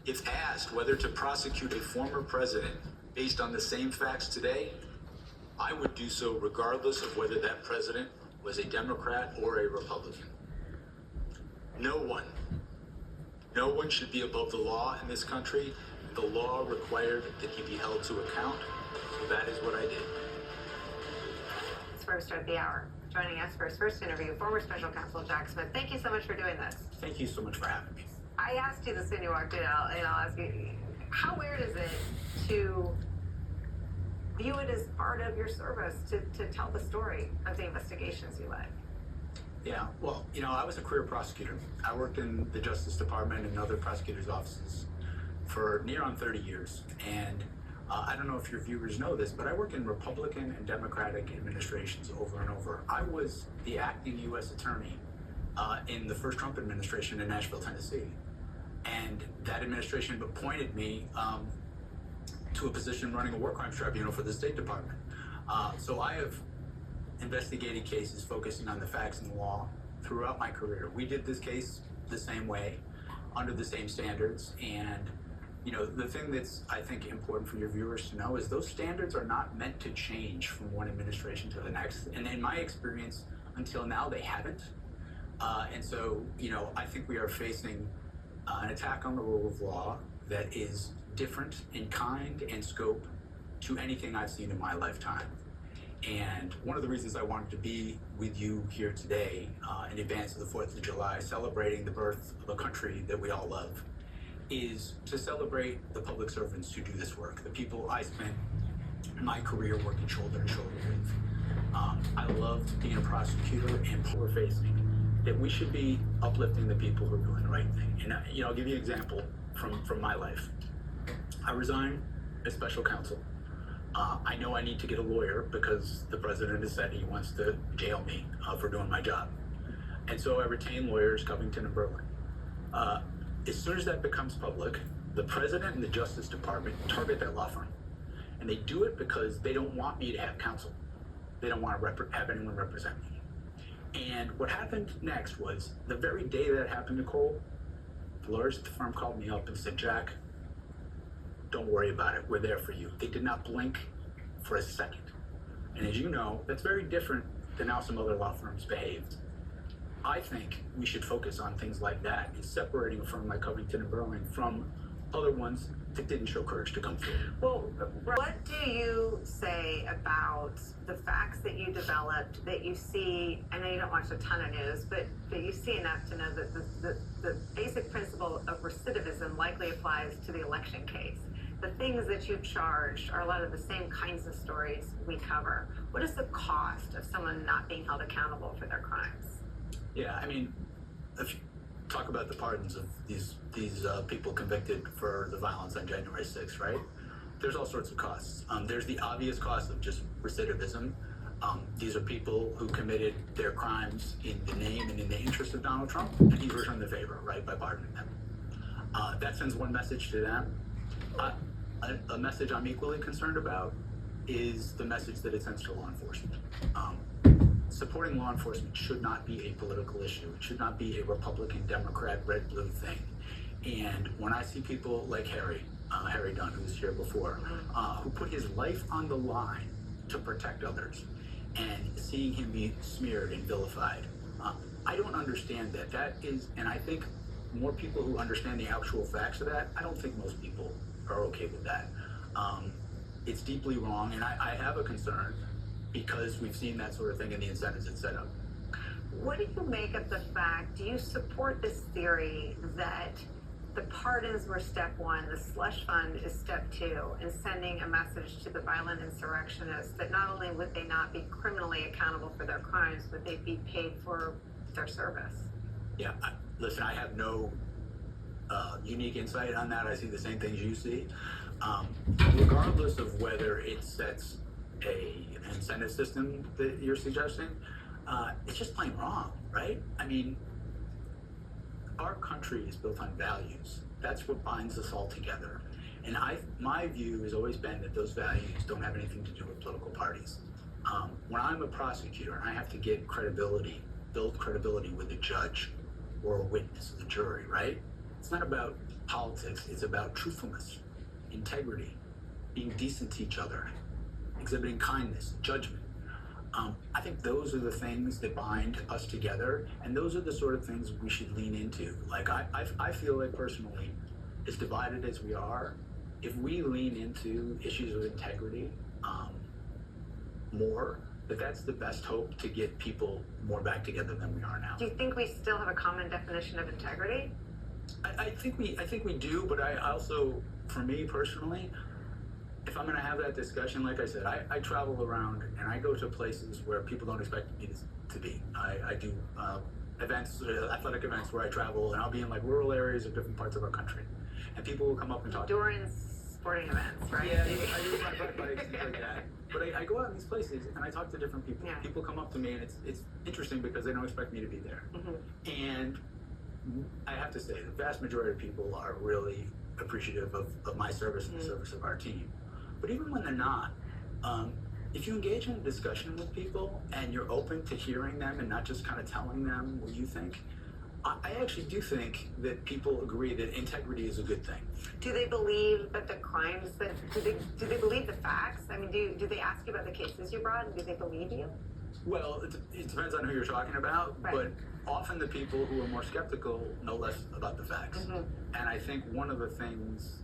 If asked whether to prosecute a former president based on the same facts today, I would do so regardless of whether that president was a Democrat or a Republican. No one should be above the law in this country. The law required that he be held to account, so that is what I did. First at the hour. Joining us for his first interview, former special counsel Jack Smith. Thank you so much for doing this. Thank you so much for having me. I asked you this when you walked in, and I'll ask you, how weird is it to view it as part of your service to tell the story of the investigations you led? Yeah, well, I was a career prosecutor. I worked in the Justice Department and other prosecutors' offices for near on 30 years. And I don't know if your viewers know this, but I work in Republican and Democratic administrations over and over. I was the acting U.S. attorney in the first Trump administration in Nashville, Tennessee. And that administration appointed me to a position running a war crimes tribunal for the State Department. So I have investigated cases focusing on the facts and the law throughout my career. We did this case the same way, under the same standards, and the thing that's, I think, important for your viewers to know is those standards are not meant to change from one administration to the next. And in my experience, until now, they haven't. And so, I think we are facing an attack on the rule of law that is different in kind and scope to anything I've seen in my lifetime. And one of the reasons I wanted to be with you here today, in advance of the 4th of July, celebrating the birth of a country that we all love, is to celebrate the public servants who do this work, the people I spent my career working shoulder to shoulder with. I loved being a prosecutor, and we're facing that we should be uplifting the people who are doing the right thing. And I'll give you an example from my life. I resigned as special counsel. I know I need to get a lawyer because the president has said he wants to jail me for doing my job. And so I retain lawyers, Covington and Burling. As soon as that becomes public, the president and the Justice Department target that law firm. And they do it because they don't want me to have counsel. They don't want to have anyone represent me. And what happened next was, the very day that happened, Nicole, the lawyers at the firm called me up and said, Jack, don't worry about it. We're there for you. They did not blink for a second. And as you know, that's very different than how some other law firms behaved. I think we should focus on things like that and separating a firm like Covington and Burling from other ones that didn't show courage to come forward. Well, what do you say about the facts that you developed that you see? I know you don't watch a ton of news, but you see enough to know that the basic principle of recidivism likely applies to the election case. The things that you've charged are a lot of the same kinds of stories we cover. What is the cost of someone not being held accountable for their crimes? Yeah, I mean, if you talk about the pardons of these people convicted for the violence on January 6th, right? There's all sorts of costs. There's the obvious cost of just recidivism. These are people who committed their crimes in the name and in the interest of Donald Trump, and he's returned the favor, right, by pardoning them. That sends one message to them. A message I'm equally concerned about is the message that it sends to law enforcement. Supporting law enforcement should not be a political issue. It should not be a Republican, Democrat, red, blue thing. And when I see people like Harry Dunn, who was here before, who put his life on the line to protect others, and seeing him be smeared and vilified, I don't understand that. That is, and I think more people who understand the actual facts of that, I don't think most people are okay with that. It's deeply wrong, and I have a concern because we've seen that sort of thing in the incentives it's set up. What do you make of the fact, do you support this theory that the pardons were step one, the slush fund is step two, and sending a message to the violent insurrectionists that not only would they not be criminally accountable for their crimes, but they'd be paid for their service? Yeah, listen, I have no unique insight on that. I see the same things you see. Regardless of whether it sets an incentive system that you're suggesting, it's just plain wrong, right? I mean, our country is built on values. That's what binds us all together. And my view has always been that those values don't have anything to do with political parties. When I'm a prosecutor and I have to get credibility, build credibility with a judge or a witness, the jury, right? It's not about politics. It's about truthfulness, integrity, being decent to each other, exhibiting kindness, judgment. I think those are the things that bind us together, and those are the sort of things we should lean into. Like I feel like personally, as divided as we are, if we lean into issues of integrity more, that's the best hope to get people more back together than we are now. Do you think we still have a common definition of integrity? I think we do, but I also, for me personally, if I'm going to have that discussion, like I said, I travel around and I go to places where people don't expect me to be. I do events, athletic events where I travel, and I'll be in like rural areas of different parts of our country, and people will come up and talk. Endurance sporting events, right? Yeah, I use my bike bikes, things like that. But I go out in these places and I talk to different people. Yeah. People come up to me and it's interesting because they don't expect me to be there. Mm-hmm. And I have to say, the vast majority of people are really appreciative of my service and the service of our team. But even when they're not, if you engage in a discussion with people and you're open to hearing them and not just kind of telling them what you think, I actually do think that people agree that integrity is a good thing. Do they believe that the crimes that do they believe the facts? I mean, do they ask you about the cases you brought, and do they believe you? Well, it depends on who you're talking about, Right. but often the people who are more skeptical know less about the facts. Mm-hmm. And I think one of the things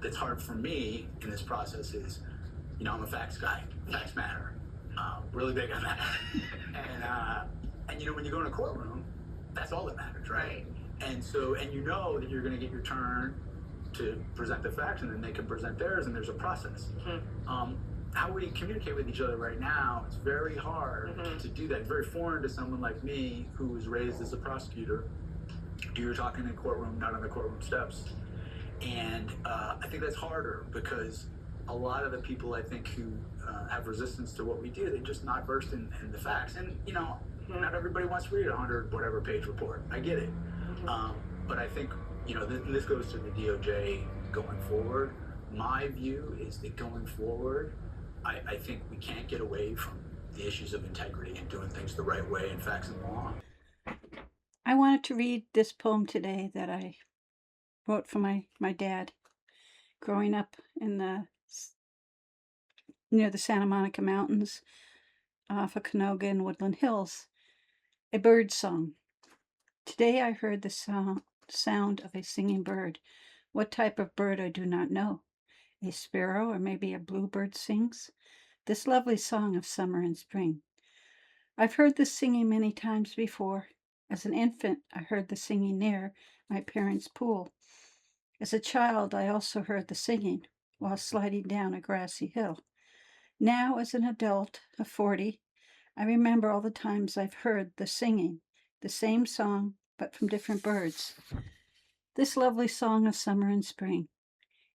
that's hard for me in this process is, I'm a facts guy. Facts matter. Really big on that. and when you go in a courtroom, that's all that matters, right? And so, and you know that you're going to get your turn to present the facts, and then they can present theirs, and there's a process. Mm-hmm. How we communicate with each other right now, it's very hard to do that. It's very foreign to someone like me who was raised as a prosecutor. You're talking in a courtroom, not on the courtroom steps. And I think that's harder because a lot of the people I think who have resistance to what we do, they're just not versed in the facts. And, not everybody wants to read a 100 whatever page report. I get it. But I think, this goes to the DOJ going forward. My view is that going forward, I think we can't get away from the issues of integrity and doing things the right way in facts and law. I wanted to read this poem today that I wrote for my dad growing up in near the Santa Monica Mountains off of Canoga and Woodland Hills. A bird song. Today I heard the sound of a singing bird. What type of bird I do not know. A sparrow or maybe a bluebird sings this lovely song of summer and spring. I've heard this singing many times before. As an infant, I heard the singing near my parents' pool. As a child, I also heard the singing while sliding down a grassy hill. Now, as an adult of 40, I remember all the times I've heard the singing, the same song, but from different birds. This lovely song of summer and spring.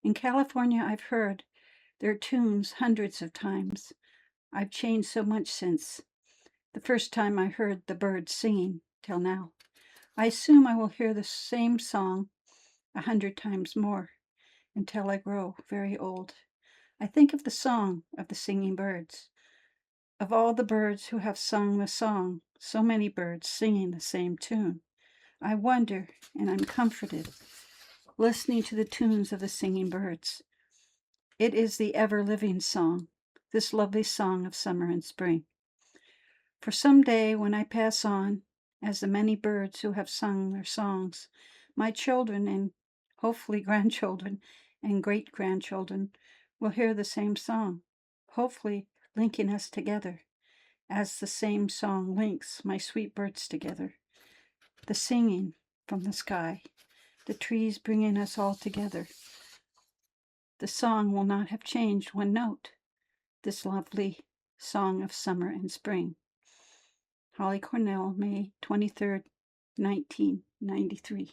In California, I've heard their tunes hundreds of times. I've changed so much since the first time I heard the birds singing till now. I assume I will hear the same song 100 times more until I grow very old. I think of the song of the singing birds, of all the birds who have sung the song, so many birds singing the same tune. I wonder, and I'm comforted, listening to the tunes of the singing birds. It is the ever-living song, this lovely song of summer and spring. For some day when I pass on, as the many birds who have sung their songs, my children and hopefully grandchildren and great-grandchildren will hear the same song, hopefully linking us together, as the same song links my sweet birds together. The singing from the sky, the trees bringing us all together. The song will not have changed one note, this lovely song of summer and spring. Holly Cornell, May 23rd, 1993.